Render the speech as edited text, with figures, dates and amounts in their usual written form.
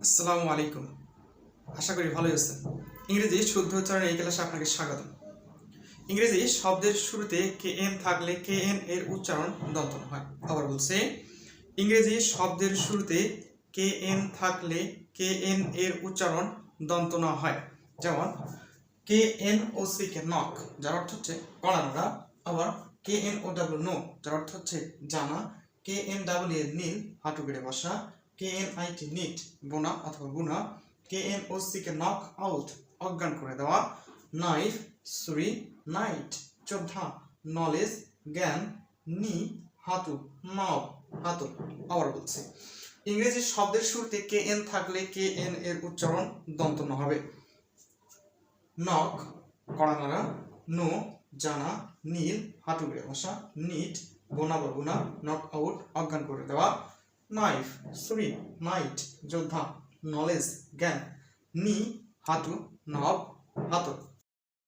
আসসালামু আলাইকুম। আশা করি ভালোই আছেন। ইংরেজি শুদ্ধ উচ্চারণের এই ক্লাসে আপনাকে স্বাগত। ইংরেজি শব্দের শুরুতে কে-এন থাকলে কে-এন এর উচ্চারণ দন্তন্য হয়। আবার বলছে, ইংরেজি শব্দের শুরুতে কে-এন থাকলে কে-এন এর উচ্চারণ দন্তন্য হয়। যেমন কে-এন-ও-সি কে নক, যার অর্থ হচ্ছে কড়া নাড়া। আবার কে-এন-ও-ডাব্লিউ নো, যার অর্থ হচ্ছে জানা। কে-এন-ডাব্লিউ-এ নীল, হাঁটু গেড়ে বসা। কে-এন-আই-টি নিট, বোনা অথবা গুনা। কে-এন-ও-সি কে নক আউট, অজ্ঞান করে দেওয়া। নাইফ, ছুরি। নাইট, যোদ্ধা। নলেজ, জ্ঞান। নি, হাঁটু। নাও, হাতল। আবার বলছি, ইংরেজি শব্দের শুরুতে কে-এন থাকলে কে-এন এর উচ্চারণ দন্তন্য হবে। নক, কড়া নাড়া। নো, জানা। নীল, হাঁটু গেড়ে বসা। নিট, বোনা বা গুনা। নক আউট, অজ্ঞান করে দেওয়া। নাইফ, ছুরি। নাইট, যোদ্ধা। নলেজ, জ্ঞান। নি, হাঁটু। নব, হাতল।